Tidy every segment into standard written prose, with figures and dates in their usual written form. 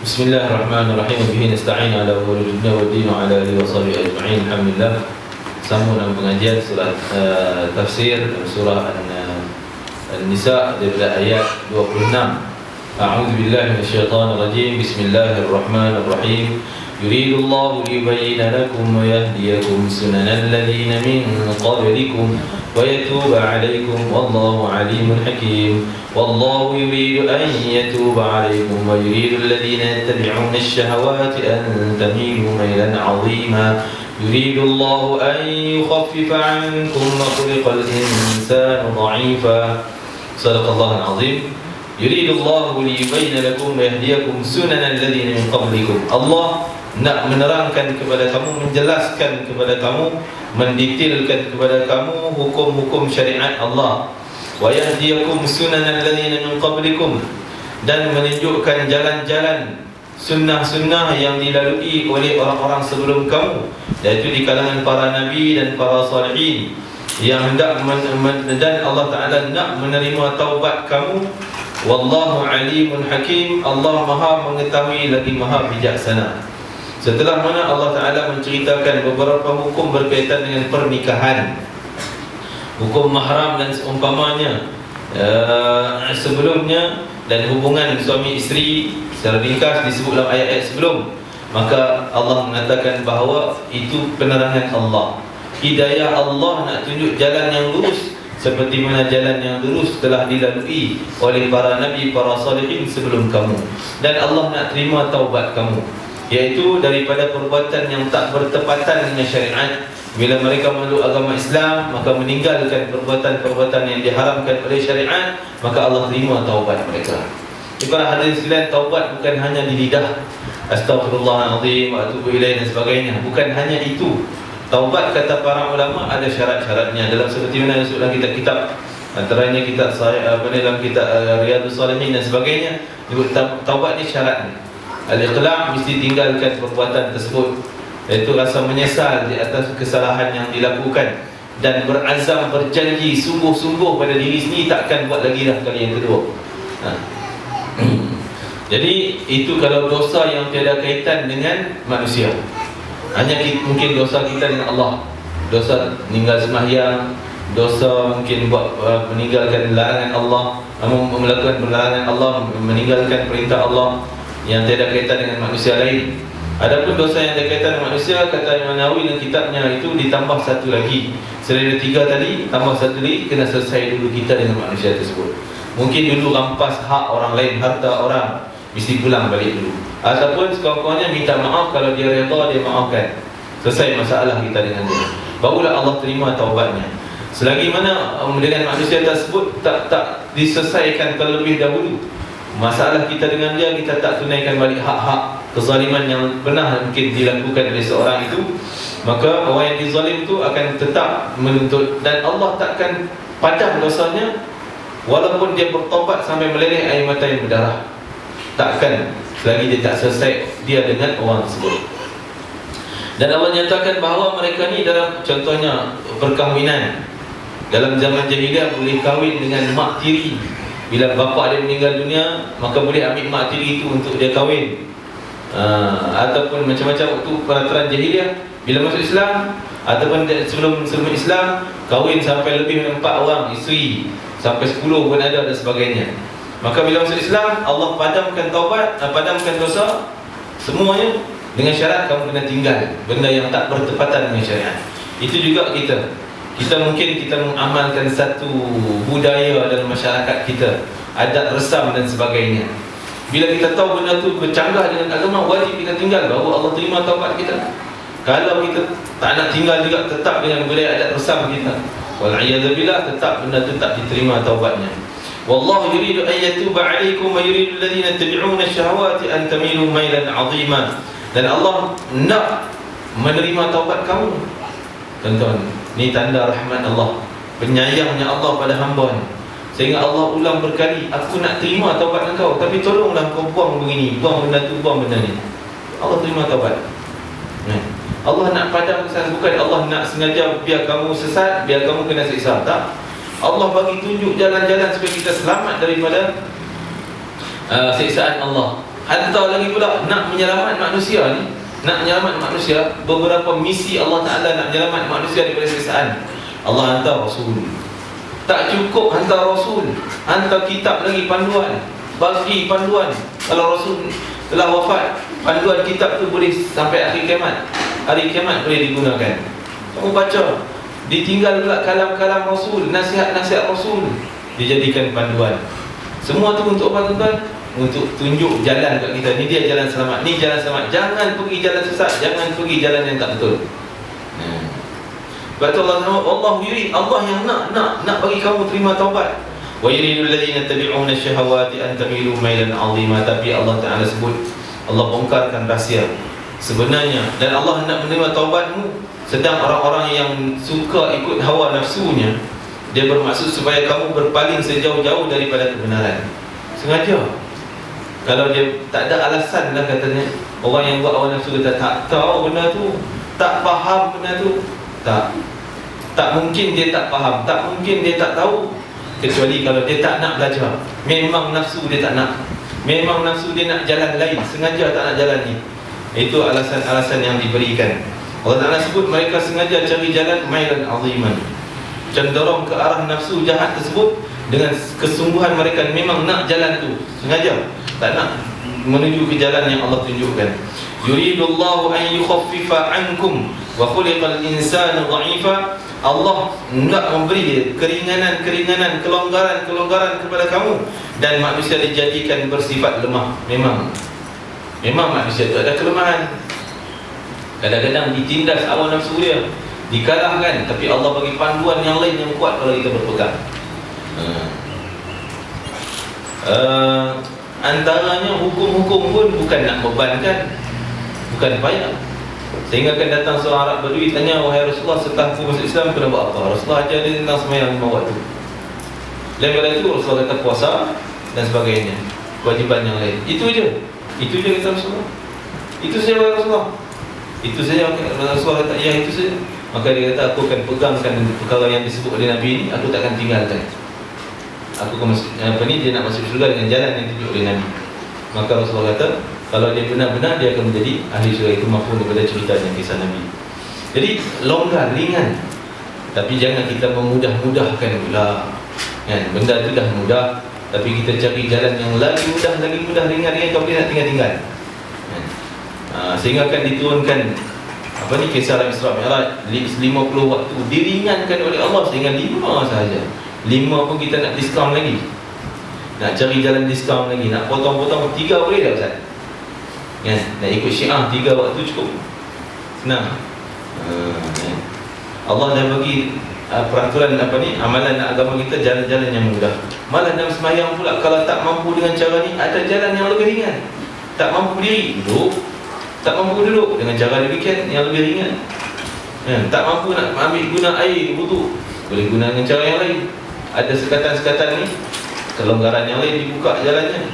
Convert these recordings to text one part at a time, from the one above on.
Bismillahirrahmanirrahim. Bihi nasta'in ala umuri dunya waddin wa ala alihi wa sahbihi ajma'in. Alhamdulillah. Sambung dalam pengajian surah tafsir surah An-Nisa daripada ayat 26. A'udzu billahi minasyaitonir rajim. Bismillahirrahmanirrahim. Yuridullahu liyubayyina lakum wa yahdiyakum sunanal ladzina min qablikum wa yatuba 'alaykum wallahu 'alimun hakim. والله يريد أن يتوب عليكم ويريد الذين يتبعون الشهوات أن تميلوا ميلا عظيما يريد الله أن يخفف عنكم وخلق الإنسان ضعيفا صدق الله العظيم يريد الله ليبين لكم ويهديكم سنن الذين من قبلكم. Allah nak menerangkan kepada kamu, menjelaskan kepada kamu, mendetailkan kepada kamu hukum-hukum syariat Allah. Wa yahdiyakum sunanal ladzina min qablikum, dan menunjukkan jalan-jalan sunnah-sunnah yang dilalui oleh orang-orang sebelum kamu, yaitu di kalangan para nabi dan para salihin yang hendak dan Allah Ta'ala nak menerima taubat kamu. Wallahu alimun hakim, Allah maha mengetahui lagi maha bijaksana. Setelah mana Allah Ta'ala menceritakan beberapa hukum berkaitan dengan pernikahan, hukum mahram dan seumpamanya sebelumnya, dan hubungan suami isteri secara ringkas disebut dalam ayat-ayat sebelum. Maka Allah mengatakan bahawa itu penerangan Allah, hidayah Allah nak tunjuk jalan yang lurus, seperti mana jalan yang lurus telah dilalui oleh para nabi, para salihin sebelum kamu. Dan Allah nak terima taubat kamu, iaitu daripada perbuatan yang tak bertepatan dengan syariat. Bila mereka memeluk agama Islam, maka meninggalkan perbuatan-perbuatan yang diharamkan oleh syariat, maka Allah terima taubat mereka. Para hadirin sekalian, taubat bukan hanya di lidah, astaghfirullahalazim wa atubu ilaih dan sebagainya. Bukan hanya itu. Taubat, kata para ulama, ada syarat-syaratnya. Dalam seperti mana disebut dalam kitab-kitab, antaranya kitab dalam kitab Riyadhus Shalihin dan sebagainya, taubat ni syaratnya. Al-iqla', mesti tinggalkan perbuatan tersebut, iaitu rasa menyesal di atas kesalahan yang dilakukan, dan berazam, berjanji sungguh-sungguh pada diri sendiri takkan buat lagi dah kali yang kedua. Jadi itu kalau dosa yang tiada kaitan dengan manusia. Hanya mungkin dosa kita dengan Allah, dosa meninggal sembahyang, dosa mungkin buat meninggalkan larangan Allah, melakukan larangan Allah, meninggalkan perintah Allah yang tiada kaitan dengan manusia lain. Adapun dosa yang berkaitan dengan manusia, kata Imam Nawawi dalam kitabnya, itu ditambah satu lagi. Selain 3 tadi, tambah satu lagi, kena selesai dulu kita dengan manusia tersebut. Mungkin dulu rampas hak orang lain, harta orang, mesti pulang balik dulu. Ataupun sekurang-kurangnya minta maaf, kalau dia redha, dia maafkan. Selesai masalah kita dengan dia, barulah Allah terima taubatnya. Selagi mana dengan manusia tersebut tak diselesaikan terlebih dahulu masalah kita dengan dia, kita tak tunaikan balik hak-hak kezaliman yang pernah mungkin dilakukan oleh seorang itu, maka orang yang dizalim itu akan tetap menuntut, dan Allah takkan padam dosanya walaupun dia bertaubat sampai meleleh air mata yang berdarah. Takkan, selagi dia tak selesai dia dengan orang tersebut. Dan Allah nyatakan bahawa mereka ni dalam contohnya perkahwinan, dalam zaman jahiliah boleh kahwin dengan mak tiri. Bila bapa dia meninggal dunia, maka boleh ambil mak tiri itu untuk dia kahwin. Ataupun macam-macam waktu peraturan jahiliah. Bila masuk Islam, ataupun sebelum Islam, kahwin sampai lebih dari 4 orang isteri, sampai 10 pun ada dan sebagainya. Maka bila masuk Islam, Allah padamkan taubat, padamkan dosa semuanya, dengan syarat kamu kena tinggal benda yang tak bertepatan dengan syariat. Itu juga kita mungkin kita mengamalkan satu budaya dalam masyarakat kita, adat resam dan sebagainya. Bila kita tahu benda tu bercanggah dengan agama, wajib kita tinggal, baru Allah terima taubat kita. Kalau kita tak nak tinggal juga, tetap dengan budaya adat resam kita, wal'iyadzubillah, tetap benda tu tak diterima taubatnya. Wallahu yuridu an yatuba 'alaikum wa yuridu alladhina yattabi'una ash-shahawati an tamilu mailan 'azima. Dan Allah nak menerima taubat kamu. Tuan-tuan, ni tanda rahmat Allah, penyayangnya Allah pada hamba ni. Sehingga Allah ulang berkali, aku nak terima taubat engkau, tapi tolonglah kau buang begini, buang benda tu, buang benda ni. Allah terima taubat. Allah nak padam kesan, bukan Allah nak sengaja biar kamu sesat, biar kamu kena siksa. Tak. Allah bagi tunjuk jalan-jalan supaya kita selamat daripada siksaan Allah. Hantar lagi pula nak menyelamat manusia ni. Nak menyelamat manusia, beberapa misi Allah Ta'ala nak menyelamat manusia daripada siksaan. Allah hantar Rasul. Tak cukup hantar Rasul, hantar kitab lagi, panduan. Bagi panduan. Kalau Rasul telah wafat, panduan kitab tu boleh sampai akhir kiamat. Hari kiamat boleh digunakan. Kamu baca, ditinggal pula kalam-kalam Rasul, nasihat-nasihat Rasul, dijadikan panduan. Semua tu untuk apa tuan-tuan? Untuk tunjuk jalan kat kita. Ni dia jalan selamat, ni jalan selamat. Jangan pergi jalan sesat, jangan pergi jalan yang tak betul. Sebab tu Allah yurid, Allah yang nak bagi kamu terima taubat. Wa yuridul ladzina tabi'una syahawati an tamilu mailan 'azima. Tapi Allah Ta'ala sebut, Allah bongkarkan rahsia sebenarnya, dan Allah nak menerima taubatmu. Sedang orang-orang yang suka ikut hawa nafsunya, dia bermaksud supaya kamu berpaling sejauh-jauh daripada kebenaran. Sengaja. Kalau dia tak ada alasan lah katanya, orang yang buat hawa nafsu dia tak tahu benda tu, tak faham benda tu, tak mungkin dia tak faham, tak mungkin dia tak tahu, kecuali kalau dia tak nak belajar. Memang nafsu dia tak nak, memang nafsu dia nak jalan lain, sengaja tak nak jalan ni. Itu alasan-alasan yang diberikan. Allah Ta'ala sebut mereka sengaja cari jalan mailan aziman, cenderung ke arah nafsu jahat tersebut. Dengan kesungguhan mereka memang nak jalan tu, sengaja tak nak menuju ke jalan yang Allah tunjukkan. Yuridullahu an yukhaffifa ankum wa khuliqal insanu dha'ifa. Allah hendak memberi keringanan-keringanan, kelonggaran-kelonggaran kepada kamu, dan manusia dijadikan bersifat lemah. Memang manusia itu ada kelemahan. Kadang-kadang ditindas hawa nafsu dia, dikalahkan, tapi Allah bagi panduan yang lain yang kuat kalau kita berpegang. Antaranya hukum-hukum pun bukan nak bebankan, bukan payah. Sehingga akan datang seorang Arab Badui tanya, wahai Rasulullah, setelah aku masuk Islam kena buat apa? Rasulullah ajar dia tentang sembahyang 5 waktu. Lain pada itu Rasulullah kata puasa dan sebagainya, kewajiban yang lain. Itu je kata Rasulullah. Itu saja wahai Rasulullah. Itu saja. Rasulullah kata ya, itu saja. Maka dia kata, aku akan pegangkan perkara yang disebut oleh Nabi ini, aku takkan tinggalkan. Aku akan masuk, dia nak masuk syurga dengan jalan yang ditunjuk oleh Nabi. Maka Rasulullah kata, kalau dia benar-benar, dia akan menjadi ahli syurga. Itu mafhum daripada ceritanya, kisah Nabi. Jadi longgar, ringan. Tapi jangan kita memudah-mudahkan pula, kan? Benda itu dah mudah, tapi kita cari jalan yang lagi mudah, ringan-ringan, kau boleh nak tinggal-tinggal, kan? Sehingga akan diturunkan kisah Isra Mi'raj 50 waktu diringankan oleh Allah sehingga 5 sahaja. 5 pun kita nak diskaun lagi, nak cari jalan diskaun lagi, nak potong-potong 3 boleh tak Ustaz? Kan? Nak ikut Syiah 3 waktu cukup, senang. Allah dah bagi peraturan amalan agama kita, jalan-jalan yang mudah. Malah dalam sembahyang pula, kalau tak mampu dengan cara ni, ada jalan yang lebih ringan. Tak mampu berdiri, duduk. Tak mampu duduk, dengan cara demikian yang lebih ringan. Tak mampu nak ambil guna air wudu, boleh guna dengan cara yang lain. Ada sekatan-sekatan ni, kelonggaran yang lain dibuka jalannya.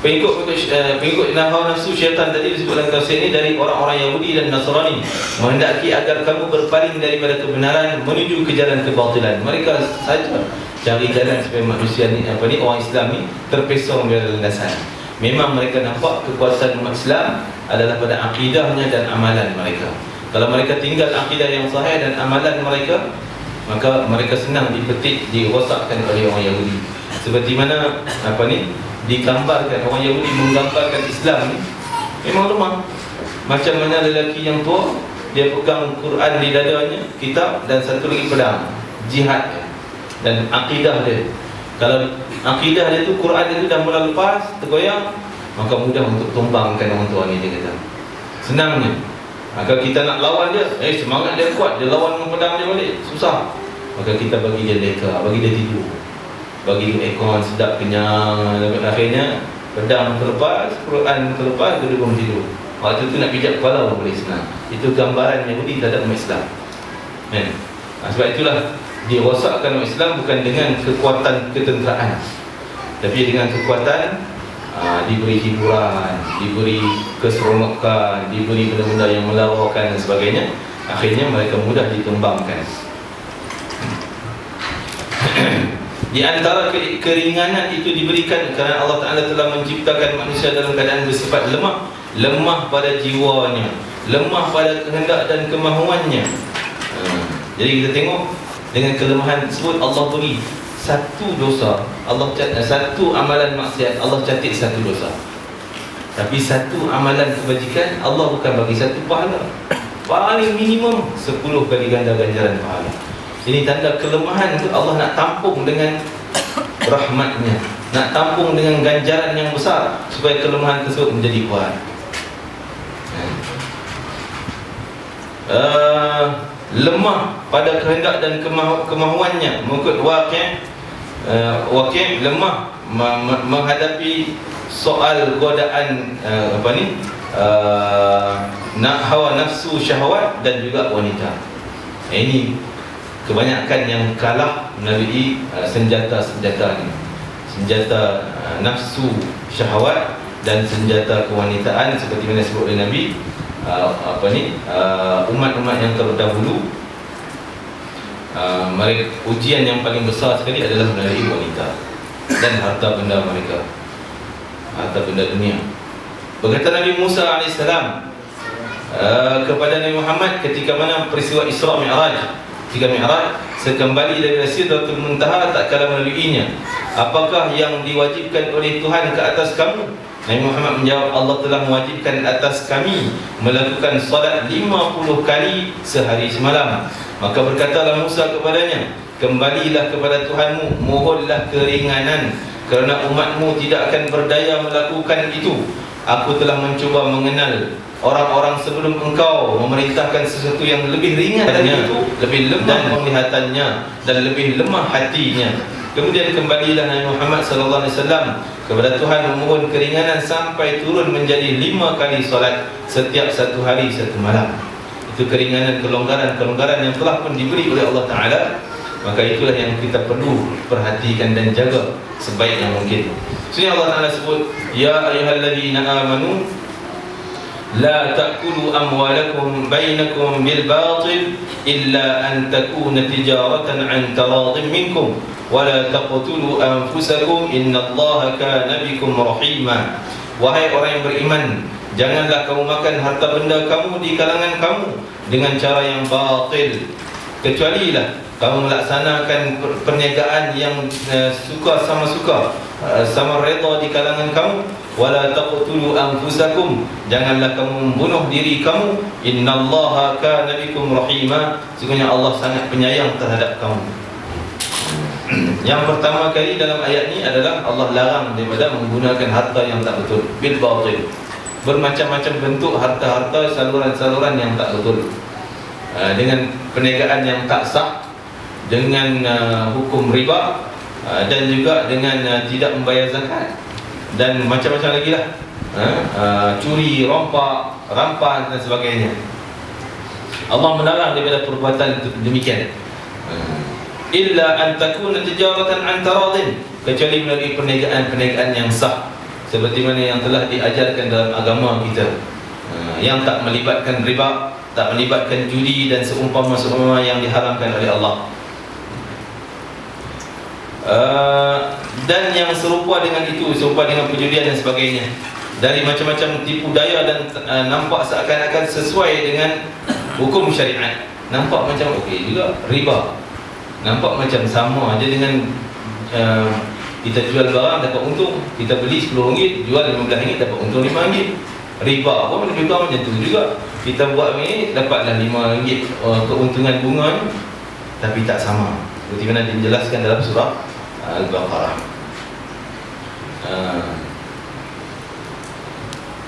Pengikut hawa nafsu syaitan tadi disebut dalam tafsir ini dari orang-orang Yahudi dan Nasrani, menghendaki agar kamu berpaling daripada kebenaran menuju ke jalan kebatilan. Mereka saja cari jalan supaya manusia ni, orang Islam ni terpesong dari landasan. Memang mereka nampak kekuasaan umat Islam adalah pada akidahnya dan amalan mereka. Kalau mereka tinggal akidah yang sahih dan amalan mereka, maka mereka senang dipetik, dirosakkan oleh orang Yahudi. Seperti mana digambarkan, orang Yahudi menggambarkan Islam ni memang lemah. Macam mana lelaki yang tua, dia pegang Quran di dadanya, kitab, dan satu lagi pedang, jihad dan akidah dia. Kalau akidah dia tu, Quran dia tu dah mula lepas, tergoyang, maka mudah untuk tumbangkan orang tua ni, dia kata. Senangnya. Maka kita nak lawan dia, semangat dia kuat, dia lawan dengan pedang dia balik, susah. Maka kita bagi dia leka, bagi dia tidur, bagi dia aircon sedap, kenyang. Akhirnya pedang terlepas, Quran terlepas, dia pun tidur. Waktu tu nak pijak kepala pun boleh, senang. Itu gambaran Yahudi terhadap umat Islam. Sebab itulah dirosakkan umat Islam bukan dengan kekuatan ketenteraan, tapi dengan kekuatan diberi hiburan, diberi keseronokan, diberi benda-benda yang melawakkan dan sebagainya. Akhirnya mereka mudah ditumbangkan. Di antara keringanan itu diberikan kerana Allah Ta'ala telah menciptakan manusia dalam keadaan bersifat lemah. Lemah pada jiwanya, lemah pada kehendak dan kemahuannya. Jadi kita tengok, dengan kelemahan tersebut Allah beri satu dosa, satu amalan maksiat Allah catat satu dosa. Tapi satu amalan kebajikan Allah bukan bagi satu pahala, paling minimum 10 kali ganda ganjaran pahala. Ini tanda kelemahan itu Allah nak tampung dengan rahmatnya, nak tampung dengan ganjaran yang besar, supaya kelemahan tersebut menjadi kuat. Lemah pada kehendak dan kemahuannya, mengikut Waqi' lemah menghadapi soal godaan hawa nafsu, syahwat dan juga wanita. Ini kebanyakan yang kalah melalui senjata-senjata ini, senjata nafsu, syahwat dan senjata kewanitaan, seperti mana disebut oleh Nabi. Umat-umat yang terdahulu, mereka ujian yang paling besar sekali adalah melalui wanita dan harta benda mereka, harta benda dunia. Berkata Nabi Musa AS kepada Nabi Muhammad ketika mana peristiwa Isra Mi'raj, ketika Mi'raj sekembali dari Sidratul Muntaha tak kala melaluinya, apakah yang diwajibkan oleh Tuhan ke atas kamu? Nabi Muhammad menjawab, Allah telah mewajibkan atas kami melakukan salat 50 kali sehari semalam. Maka berkatalah Musa kepadanya, kembalilah kepada Tuhanmu, mohonlah keringanan, kerana umatmu tidak akan berdaya melakukan itu. Aku telah mencuba mengenal orang-orang sebelum engkau, memerintahkan sesuatu yang lebih ringan darinya, lebih lemah penglihatannya dan lebih lemah hatinya. Kemudian kembalilah Nabi Muhammad SAW kepada Tuhan memohon keringanan sampai turun menjadi 5 kali solat setiap satu hari satu malam. Itu keringanan, kelonggaran yang telah pun diberi oleh Allah Ta'ala. Maka itulah yang kita perlu perhatikan dan jaga sebaik yang mungkin. Sebenarnya Allah Ta'ala sebut, Ya ayyuhalladzina amanu la ta'kulu amwalakum bainakum bil batil illa an takuna tijaratan an taradin minkum wala taqtulu anfusakum innallaha kana bikum rahima. Wahai orang yang beriman, janganlah kamu makan harta benda kamu di kalangan kamu dengan cara yang batil, kecualilah kamu melaksanakan perniagaan yang suka sama suka, sama reda di kalangan kamu. Wala taqtulu anfusakum, janganlah kamu membunuh diri kamu. Innallaha kana bikum rahima, sesungguhnya Allah sangat penyayang terhadap kamu. Yang pertama kali dalam ayat ini adalah Allah larang daripada menggunakan harta yang tak betul, bil batil. Bermacam-macam bentuk harta-harta, saluran-saluran yang tak betul, dengan perniagaan yang tak sah, dengan hukum riba, dan juga dengan tidak membayar zakat, dan macam-macam lagi lah, curi, rampas dan sebagainya. Allah melarang daripada perbuatan demikian. Illa an takuna tijaratan an taradin, kecuali melalui perniagaan yang sah, seperti mana yang telah diajarkan dalam agama kita, yang tak melibatkan riba, tak melibatkan judi dan seumpama-seumpama yang diharamkan oleh Allah. Dan yang serupa dengan itu, serupa dengan perjudian dan sebagainya, dari macam-macam tipu daya dan nampak seakan-akan sesuai dengan hukum syariat. Nampak macam okey juga. Riba nampak macam sama aja dengan kita jual barang dapat untung, kita beli RM10, jual RM15, dapat untung RM5. Riba pun juga macam tu juga. Kita buat ni dapatlah RM5 keuntungan bunganya, tapi tak sama. Seperti mana dijelaskan dalam surah Al-Baqarah.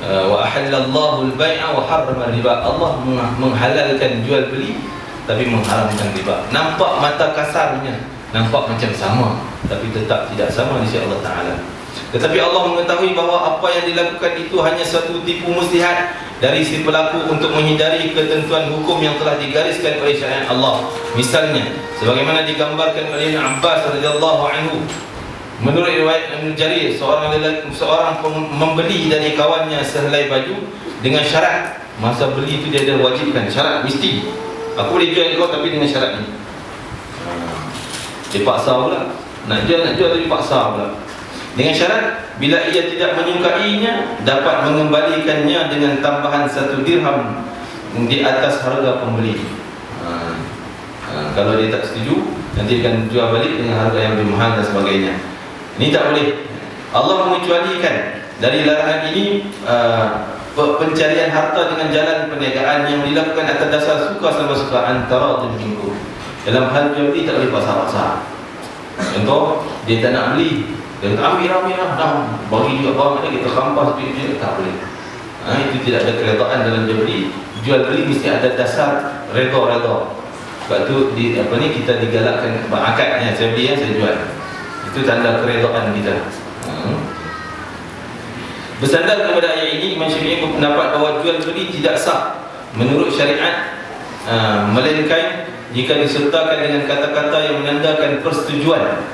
Wa ahallallahu al-bai'a wa harrama riba. Allah menghalalkan jual beli tapi mengharamkan riba. Nampak mata kasarnya nampak macam sama, tapi tetap tidak sama di sisi Allah Ta'ala. Tetapi Allah mengetahui bahawa apa yang dilakukan itu hanya satu tipu muslihat dari si pelaku untuk menghindari ketentuan hukum yang telah digariskan oleh syariat Allah. Misalnya sebagaimana digambarkan oleh Ibn Abbas radhiyallahu anhu, menurut riwayat Ibn Jarir, seorang membeli dari kawannya sehelai baju dengan syarat, masa beli itu dia ada wajibkan syarat, mesti aku boleh jual kau tapi dengan syarat ni. Dia paksa pula. Nak jual tapi paksa pula. Dengan syarat bila ia tidak menyukainya, dapat mengembalikannya dengan tambahan 1 dirham di atas harga pembeli. Kalau dia tak setuju, nanti akan jual balik dengan harga yang lebih mahal dan sebagainya. Ini tak boleh. Allah mengecualikan dari larangan ini pencarian harta dengan jalan perniagaan yang dilakukan atas dasar suka sama suka antara minkum. Dalam hal jual beli tak boleh paksa-paksa. Contoh, dia tak nak beli, dia tak ambil dah bagi juga barang ada, kita kampas duit, tak boleh. Itu tidak ada keredaan dalam jual beli. Jual beli mesti ada dasar redha. Sebab tu kita digalakkan akadnya, saya beli saya jual. Itu tanda keredaan kita. Bersandar kepada ayat ini, Imam Syafi'i berpendapat bahawa jual beli tidak sah menurut syariat, melainkan jika disertakan dengan kata-kata yang menandakan persetujuan.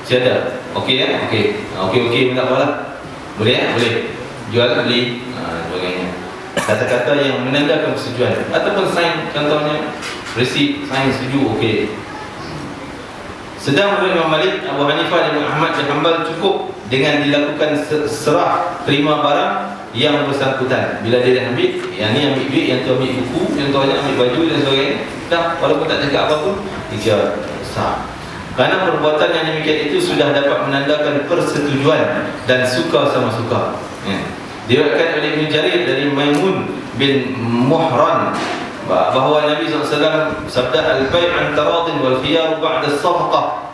Tiada. Okey ya? Okey, tak apalah. Boleh ya? Boleh. Jual beli sebagainya. Kata-kata yang menandakan persetujuan ataupun sign, contohnya resip, sign setuju, okey. Sedang menurut Imam Malik, Abu Hanifah dan Ahmad bin Hanbal cukup dengan dilakukan serah terima barang yang bersangkutan. Bila dia dah ambil, yang ni ambil duit, yang tu ambil buku, contohnya ambil baju dan sebagainya, dah, walaupun tak cakap apa pun, dia sah. Kerana perbuatan yang demikian itu sudah dapat menandakan persetujuan dan suka sama suka. Diriwayatkan oleh Ibnu Jarir dari Maimun bin Muhran bahawa Nabi SAW sabda, al-bay' an taradin wal khiyar ba'da as-safaqah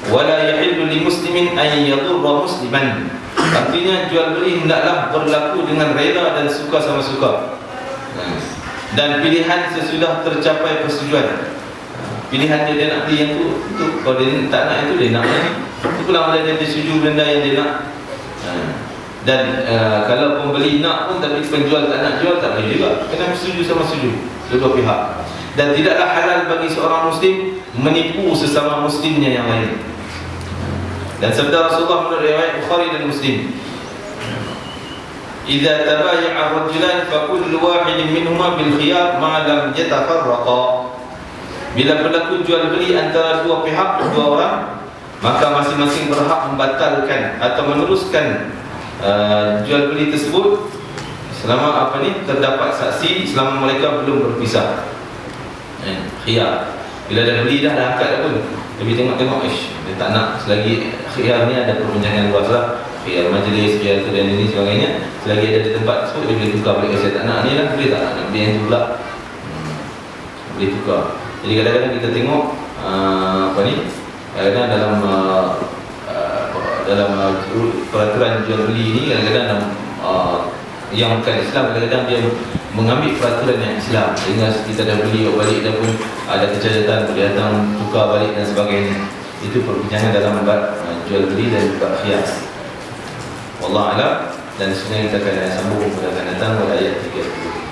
wa la yahillu li muslimin an yadurra musliman. Artinya jual beli hendaklah berlaku dengan reda dan suka sama suka, dan pilihan sesudah tercapai persetujuan. Pilihan dia nak beli yang tu, kalau dia tak nak itu, dia nak yang itu pula dia setuju benda yang dia nak. Dan kalau pembeli nak pun tapi penjual tak nak jual, tak boleh juga, kena setuju sama setuju kedua pihak. Dan tidaklah halal bagi seorang muslim menipu sesama muslimnya yang lain. Dan sabda Rasulullah menurut riwayat Bukhari dan Muslim, "Idza tabaya'a rajulan fa kullu wahidin minhuma bil khiyar ma lam yatafarraqa." Bila berlaku jual beli antara dua pihak, dua orang, maka masing-masing berhak membatalkan atau meneruskan jual beli tersebut selama terdapat saksi, selama mereka belum berpisah. Khiyar. Bila dah beli dah angkat dah pun, tapi tengok dia tak nak, selagi khiyar ni ada perbincangan luas lah, khiyar majlis, khiyar tu dan ini sebagainya, selagi ada di tempat tersebut dia boleh tukar balik. Saya tak nak ni lah, boleh tak nak beli yang tu pula, boleh tukar. Jadi kadang-kadang kita tengok kadang-kadang dalam peraturan jual beli ni, kadang-kadang yang bukan Islam, kadang-kadang dia mengambil peraturan yang Islam, sehingga kita dah beli balik dah pun ada kecacatan, boleh datang tukar balik dan sebagainya. Itu perbincangan dalam bab jual beli dan bab khiyar. Wallahu a'lam. Dan sebenarnya kita akan sambung pada akan datang pada ayat 30.